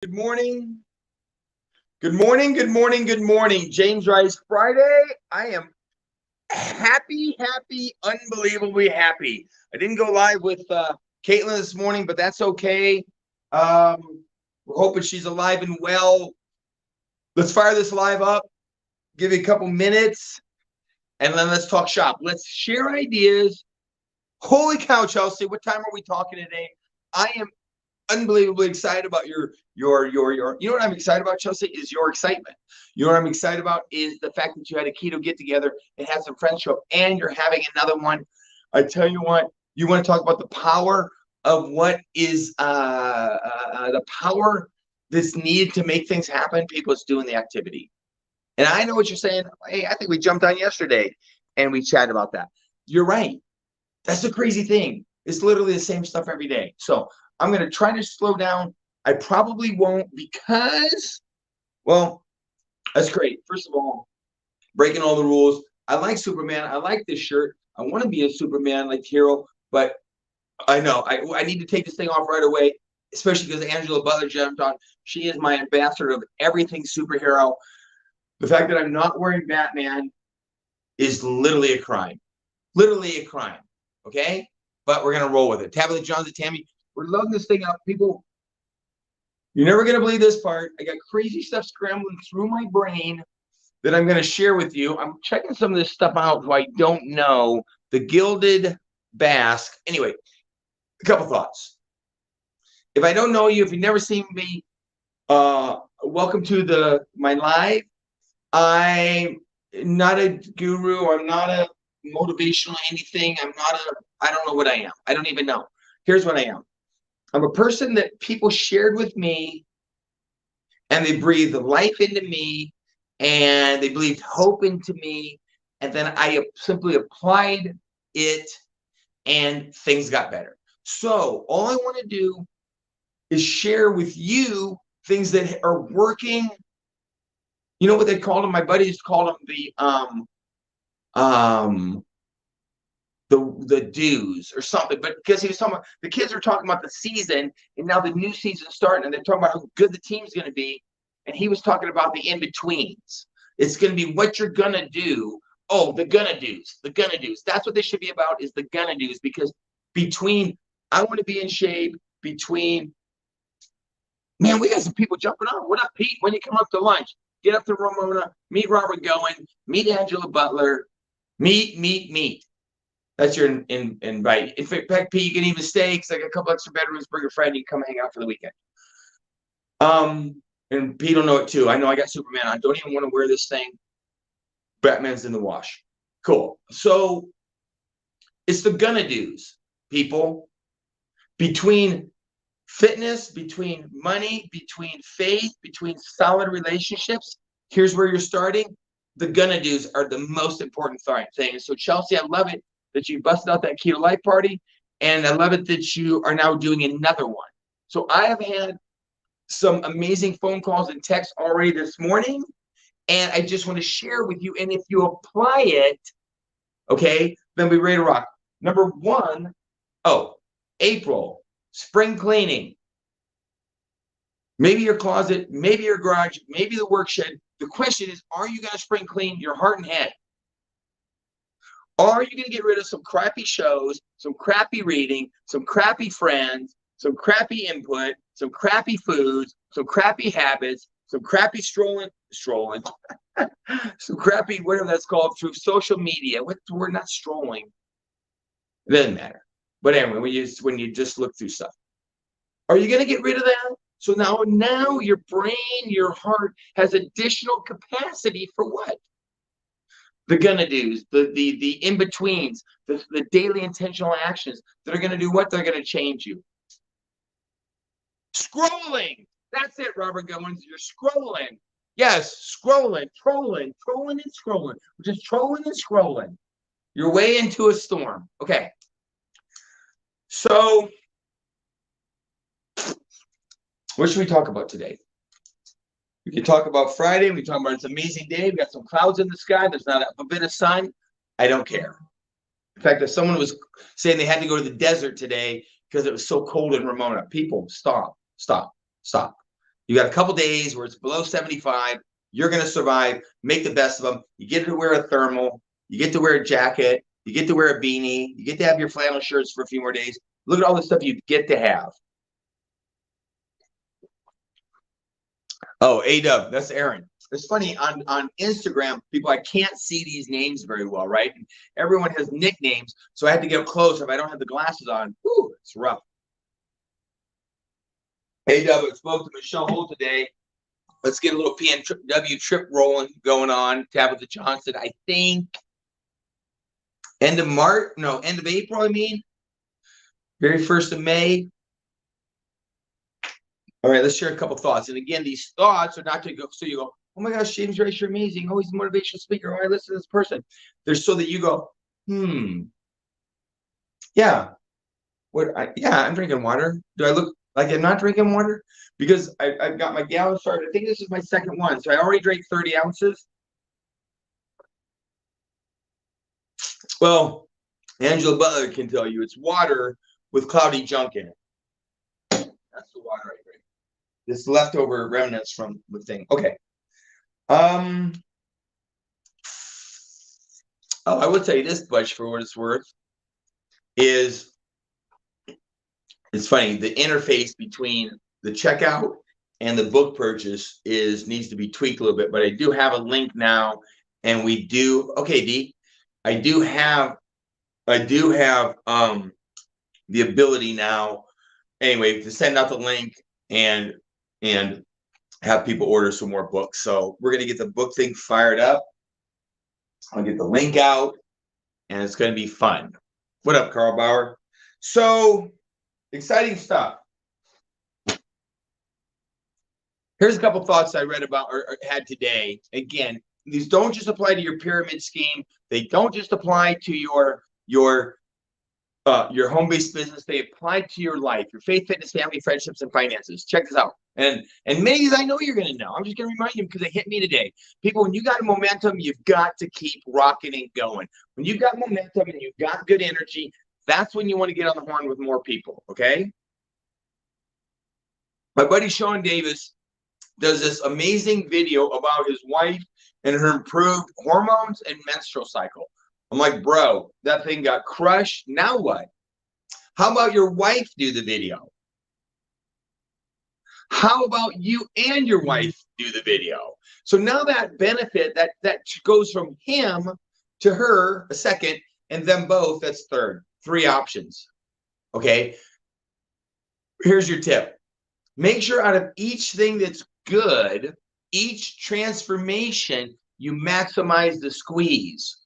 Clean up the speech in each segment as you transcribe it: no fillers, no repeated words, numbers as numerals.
Good morning. Good morning. Good morning. Good morning. James Rice Friday. I am happy, unbelievably happy. I didn't go live with Caitlin this morning, but that's okay. We're hoping she's alive and well. Let's fire this live up. Give you a couple minutes, and then let's talk shop. Let's share ideas. Holy cow, Chelsea! What time are we talking today? I am unbelievably excited about your you know what I'm excited about, Chelsea, is your excitement. You know what I'm excited about is the fact that you had a keto get together and had some friends show up, and you're having another one. I tell you what, you want to talk about the power of what is the power that's needed to make things happen. People is doing the activity. And I know what you're saying. Hey, I think we jumped on yesterday and we chatted about that. You're right. That's the crazy thing. It's literally the same stuff every day. So I'm going to try to slow down. I probably won't because, well, that's great. First of all, breaking all the rules. I like Superman. I like this shirt. I want to be a Superman like hero, but I know I need to take this thing off right away, especially because Angela Butler jumped on. She is my ambassador of everything superhero. The fact that I'm not wearing Batman is literally a crime. Literally a crime. Okay? But we're going to roll with it. Tabitha Johns and Tammy, we're loading this thing up. People, you're never going to believe this part. I got crazy stuff scrambling through my brain that I'm going to share with you. I'm checking some of this stuff out who I don't know. The Gilded Basque. Anyway, a couple thoughts. If I don't know you, if you've never seen me, welcome to my live. I'm not a guru. I'm not a motivational anything. I don't know what I am. I don't even know. Here's what I am. I'm a person that people shared with me and they breathed life into me and they breathed hope into me. And then I simply applied it and things got better. So all I want to do is share with you things that are working. You know what they called them? My buddies called them the dues or something, but because he was talking about the kids are talking about the season and now the new season's starting and they're talking about how good the team's going to be, and he was talking about the in-betweens. It's going to be what you're going to do. Oh, the gonna do's. That's what they should be about, is the gonna do's, because between I want to be in shape, between, man, we got some people jumping on. What up, Pete? When you come up to lunch, get up to Ramona, meet Robert Goen, meet Angela Butler, meet. That's your invite. In fact, Pete, you can even stay because I got a couple extra bedrooms. Bring a friend. You can come hang out for the weekend. And Pete will know it too. I know I got Superman on. Don't even want to wear this thing. Batman's in the wash. Cool. So it's the gonna do's, people. Between fitness, between money, between faith, between solid relationships, here's where you're starting. The gonna do's are the most important thing. So Chelsea, I love it that you busted out that Keto Life Party, and I love it that you are now doing another one. So I have had some amazing phone calls and texts already this morning, and I just want to share with you. And if you apply it, okay, then we're ready to rock. Number one, April, spring cleaning. Maybe your closet, maybe your garage, maybe the work shed. The question is, are you going to spring clean your heart and head? Are you going to get rid of some crappy shows, some crappy reading, some crappy friends, some crappy input, some crappy foods, some crappy habits, some crappy strolling, some crappy, whatever that's called, through social media? We're not strolling. It doesn't matter. But anyway, when you just look through stuff, are you going to get rid of that? So now your brain, your heart has additional capacity for what? The gonna do's, the in-betweens, the daily intentional actions that are going to do what? They're going to change you. Scrolling. That's it, Robert Goins. You're scrolling. Yes, trolling and scrolling. We're just trolling and scrolling. You're way into a storm. Okay. So what should we talk about today? We can talk about Friday. We talk about it's an amazing day. We got some clouds in the sky. There's not a bit of sun. I don't care. In fact, if someone was saying they had to go to the desert today because it was so cold in Ramona, people, stop. You got a couple days where it's below 75. You're going to survive. Make the best of them. You get to wear a thermal. You get to wear a jacket. You get to wear a beanie. You get to have your flannel shirts for a few more days. Look at all the stuff you get to have. Oh, A-Dub, that's Aaron. It's funny, on Instagram, people, I can't see these names very well, right? Everyone has nicknames, so I have to get close. If I don't have the glasses on, whew, it's rough. A-Dub, I spoke to Michelle Holt today. Let's get a little PNW trip rolling, going on. Tabitha Johnson, I think end of March, no, end of April, I mean. Very first of May. All right, let's share a couple thoughts. And again, these thoughts are not to go, so you go, oh my gosh, James Rice, you're amazing. Oh, he's a motivational speaker. Oh, I listen to this person. They're so that you go, yeah. I'm drinking water. Do I look like I'm not drinking water? Because I've got my gallon started. I think this is my second one. So I already drank 30 ounces. Well, Angela Butler can tell you it's water with cloudy junk in it. That's the water I drink. This leftover remnants from the thing. Okay. Oh, I would tell you this, Butch, for what it's worth, is it's funny. The interface between the checkout and the book purchase needs to be tweaked a little bit, but I do have a link now, and we do. Okay, D, I do have the ability now, anyway, to send out the link and have people order some more books. So we're gonna get the book thing fired up. I'll get the link out, and it's gonna be fun. What up, Carl Bauer? So exciting stuff. Here's a couple thoughts I read about or had today. Again, these don't just apply to your pyramid scheme. They don't just apply to your home-based business. They apply to your life, your faith, fitness, family, friendships, and finances. Check this out. And many of these I know you're going to know. I'm just going to remind you because it hit me today. People, when you got momentum, you've got to keep rocking and going. When you've got momentum and you've got good energy, that's when you want to get on the horn with more people, okay? My buddy Sean Davis does this amazing video about his wife and her improved hormones and menstrual cycle. I'm like, bro, that thing got crushed. Now what? How about your wife do the video? How about you and your wife do the video? So now that benefit, that goes from him to her, a second, and them both, that's third. 3 options, okay? Here's your tip. Make sure out of each thing that's good, each transformation, you maximize the squeeze.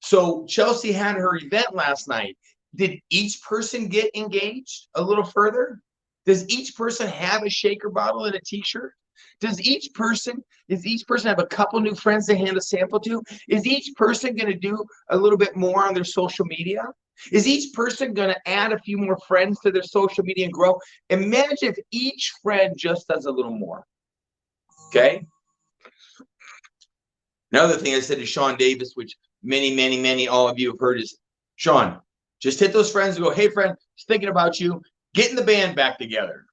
So Chelsea had her event last night. Did each person get engaged a little further? Does each person have a shaker bottle and a t-shirt? Does each person have a couple new friends to hand a sample to? Is each person going to do a little bit more on their social media? Is each person going to add a few more friends to their social media and grow? Imagine if each friend just does a little more. Okay? Another thing I said to Sean Davis, which many, all of you have heard, is, Sean, just hit those friends and go, hey, friend, just thinking about you. Getting the band back together.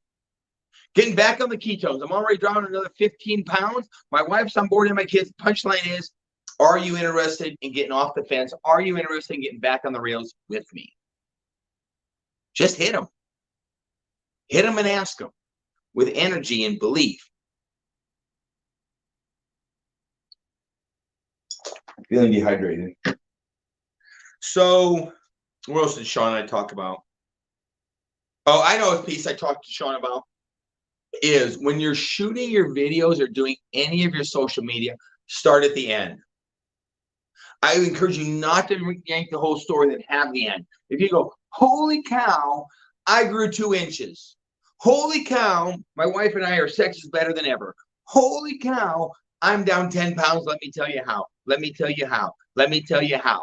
Getting back on the ketones. I'm already down another 15 pounds. My wife's on board and my kids. Punchline is, are you interested in getting off the fence? Are you interested in getting back on the rails with me? Just hit them. Hit them and ask them with energy and belief. Feeling dehydrated. So, what else did Sean and I talk about? Oh, I know a piece I talked to Sean about is when you're shooting your videos or doing any of your social media, start at the end. I would encourage you not to yank the whole story and have the end. If you go, holy cow, I grew 2 inches. Holy cow, my wife and I, our sex is better than ever. Holy cow, I'm down 10 pounds. Let me tell you how. Let me tell you how. Let me tell you how.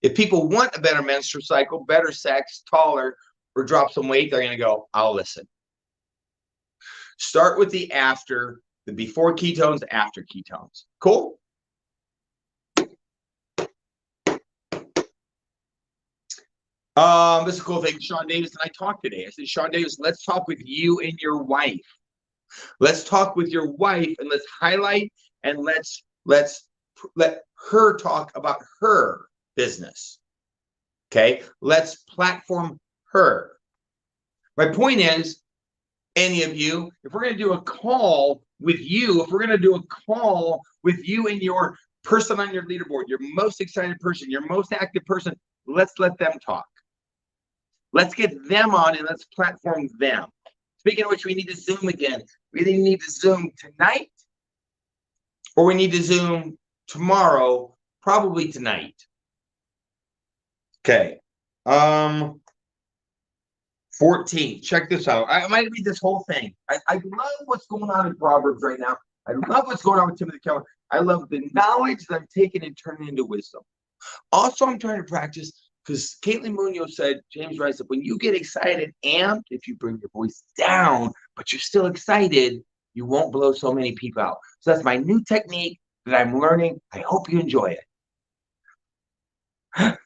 If people want a better menstrual cycle, better sex, taller, or drop some weight, they're going to go, I'll listen. Start with the after, the before ketones, after ketones. Cool? This is a cool thing. Sean Davis and I talked today. I said, Sean Davis, let's talk with you and your wife. Let's talk with your wife and let's highlight and let her talk about her business. Okay, let's platform her. My point is, any of you, if we're going to do a call with you, if we're going to do a call with you and your person on your leaderboard, your most excited person, your most active person, let's let them talk. Let's get them on and let's platform them. Speaking of which, we need to Zoom again. We either need to Zoom tonight or we need to Zoom tomorrow, probably tonight. Okay. 14. Check this out. I might read this whole thing. I love what's going on in Proverbs right now. I love what's going on with Timothy Keller. I love the knowledge that I'm taking and turning into wisdom. Also, I'm trying to practice because Caitlin Munoz said, James Rice said, when you get excited, amped, if you bring your voice down, but you're still excited, you won't blow so many people out. So that's my new technique that I'm learning. I hope you enjoy it.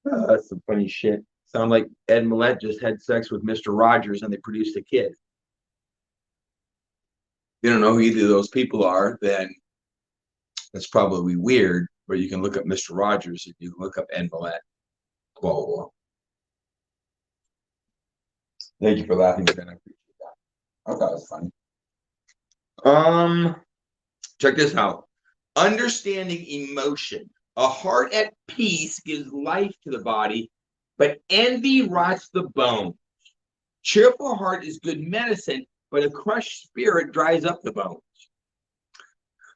That's some funny shit. Sound like Ed Millette just had sex with Mr. Rogers and they produced a kid. You don't know who either of those people are, then that's probably weird, but you can look up Mr. Rogers if you look up Ed Millette. Blah, blah, blah. Thank you for laughing, Ben. I appreciate that. I thought it was funny. Check this out. Understanding emotion. A heart at peace gives life to the body, but envy rots the bones. Cheerful heart is good medicine, but a crushed spirit dries up the bones.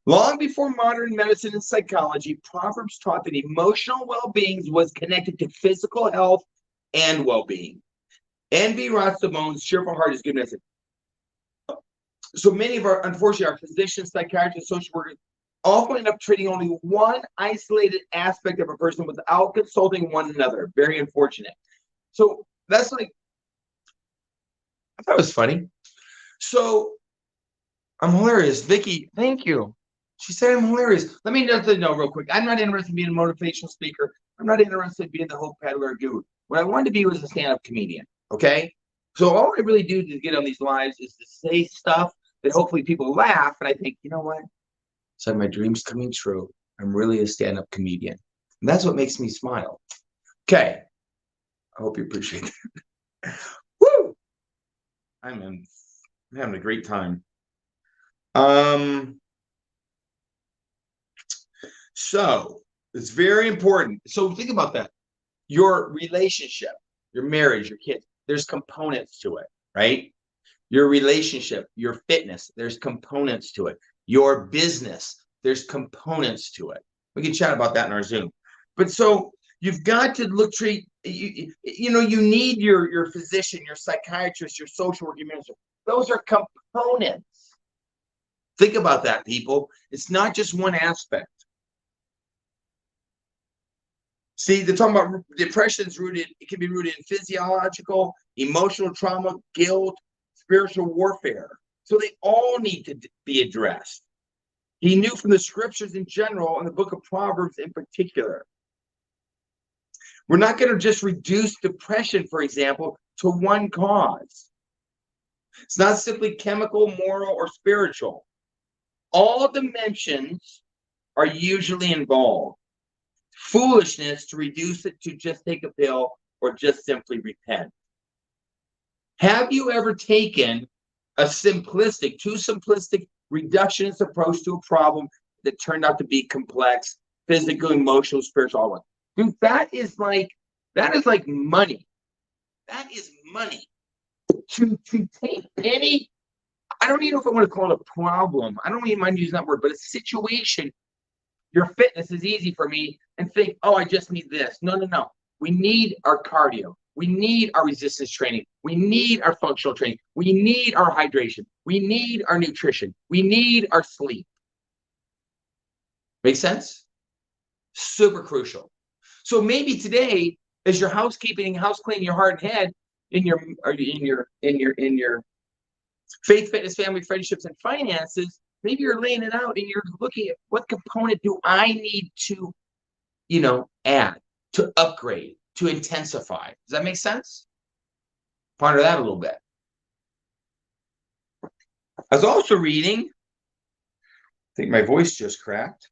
Long before modern medicine and psychology, Proverbs taught that emotional well-being was connected to physical health and well-being. Envy rots the bones. Cheerful heart is good medicine. So many of unfortunately, our physicians, psychiatrists, social workers often end up treating only one isolated aspect of a person without consulting one another. Very unfortunate. So that's like, I thought it was funny. So I'm hilarious. Vicky, thank you. She said I'm hilarious. Let me just know real quick. I'm not interested in being a motivational speaker. I'm not interested in being the hope peddler guru. What I wanted to be was a stand-up comedian. Okay? So all I really do to get on these lives is to say stuff that hopefully people laugh. And I think, you know what? It's like my dream's coming true. I'm really a stand-up comedian. And that's what makes me smile. Okay. I hope you appreciate that. Woo! I'm having a great time. So it's very important. So think about that. Your relationship, your marriage, your kids, there's components to it, right? Your relationship, your fitness, there's components to it. Your business, there's components to it. We can chat about that in our Zoom. But so you've got to treat, you need your physician, your psychiatrist, your social worker, your minister. Those are components. Think about that, people. It's not just one aspect. See, they're talking about depression it can be rooted in physiological, emotional trauma, guilt, spiritual warfare. So they all need to be addressed. He knew from the scriptures in general and the book of Proverbs in particular. We're not going to just reduce depression, for example, to one cause. It's not simply chemical, moral, or spiritual. All dimensions are usually involved. Foolishness to reduce it to just take a pill or just simply repent. Have you ever taken a too simplistic reductionist approach to a problem that turned out to be complex, physical, emotional, spiritual? One? Dude, that is like money. That is money. To take any, I don't even know if I want to call it a problem. I don't even mind using that word, but a situation. Your fitness is easy for me and think, oh, I just need this. No. We need our cardio. We need our resistance training. We need our functional training. We need our hydration. We need our nutrition. We need our sleep. Make sense? Super crucial. So maybe today, as your housekeeping, house cleaning, your heart and head, in your faith, fitness, family, friendships, and finances, maybe you're laying it out and you're looking at what component do I need to, add, to upgrade, to intensify. Does that make sense? Ponder that a little bit. I was also reading, I think my voice just cracked.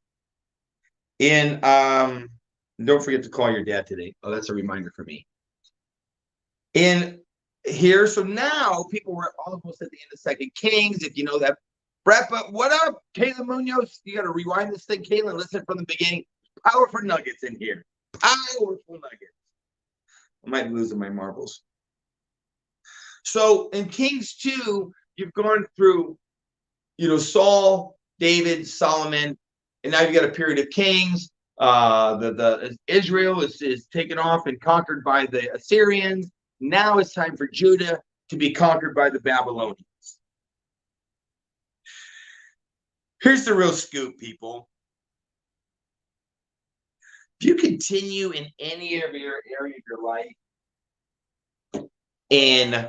Don't forget to call your dad today. Oh, that's a reminder for me. In here, so now people were almost at the end of Second Kings, if you know that. Brett, but what up, Caitlin Munoz? You got to rewind this thing, Caitlin. Listen from the beginning. Powerful nuggets in here. Powerful nuggets. I might lose my marbles. So in Kings 2, you've gone through, Saul, David, Solomon, and now you've got a period of kings. The Israel is taken off and conquered by the Assyrians. Now it's time for Judah to be conquered by the Babylonians. Here's the real scoop, people. If you continue in any of your area of your life in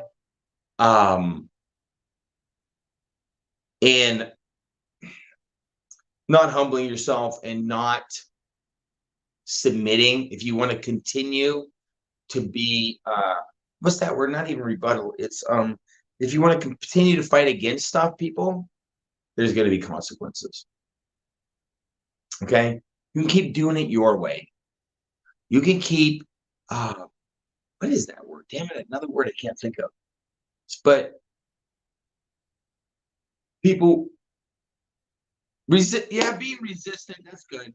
not humbling yourself and not submitting, if you want to continue to be what's that word? Not even rebuttal. It's if you want to continue to fight against stuff, people, there's going to be consequences. Okay? You can keep doing it your way. You can keep what is that word? Damn it, another word I can't think of. But people being resistant, that's good.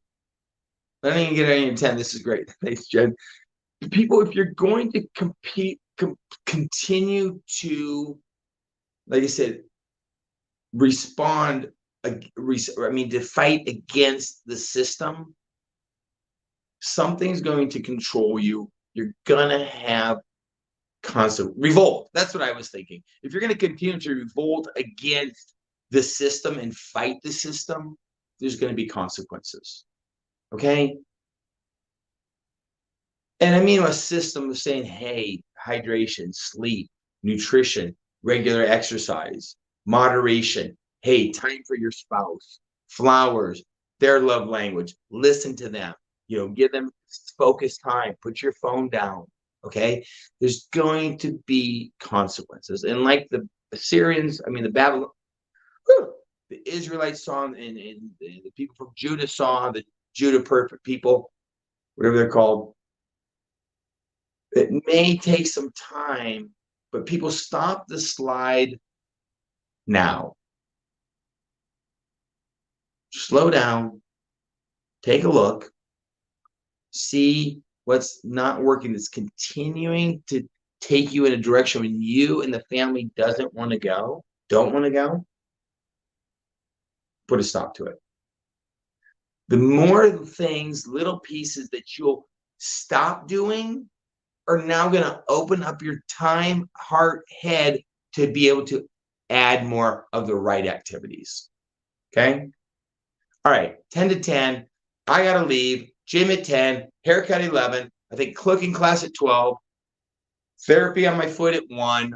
I didn't even get any 10. This is great. Thanks, Jen. People, if you're going to continue to, like I said, to fight against the system, something's going to control you. You're going to have constant revolt. That's what I was thinking. If you're going to continue to revolt against the system and fight the system, there's going to be consequences. Okay? And I mean a system of saying, hey, hydration, sleep, nutrition, regular exercise, moderation. Hey, time for your spouse, flowers, their love language. Listen to them. Give them focused time. Put your phone down. Okay? There's going to be consequences. And like the Assyrians, the Israelites saw, and the people from Judah saw, the Judah perfect people, whatever they're called. It may take some time, but people stop the slide now. Slow down, take a look, see what's not working, that's continuing to take you in a direction when you and the family don't want to go, put a stop to it. The more things, little pieces that you'll stop doing are now going to open up your time, heart, head to be able to add more of the right activities. Okay? All right, 10 to 10. I got to leave. Gym at 10, haircut 11. I think cooking class at 12. Therapy on my foot at 1.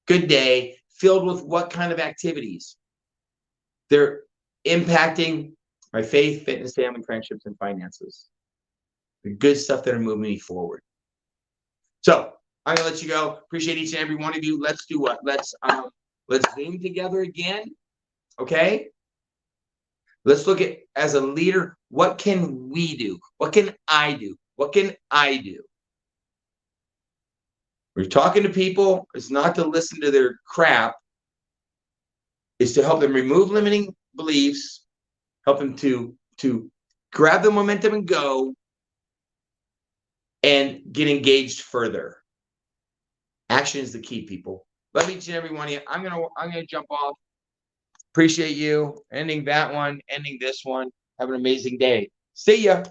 Good day. Filled with what kind of activities? They're impacting my faith, fitness, family, friendships, and finances. The good stuff that are moving me forward. So I'm gonna let you go. Appreciate each and every one of you. Let's do what? Let's Zoom together again. Okay. Let's look at, as a leader, what can we do? What can I do? What can I do? We're talking to people. It's not to listen to their crap. It's to help them remove limiting beliefs, help them to grab the momentum and go, and get engaged further. Action is the key, people. Love each and every one of you. I'm gonna jump off. Appreciate you. Ending that one, ending this one. Have an amazing day. See ya.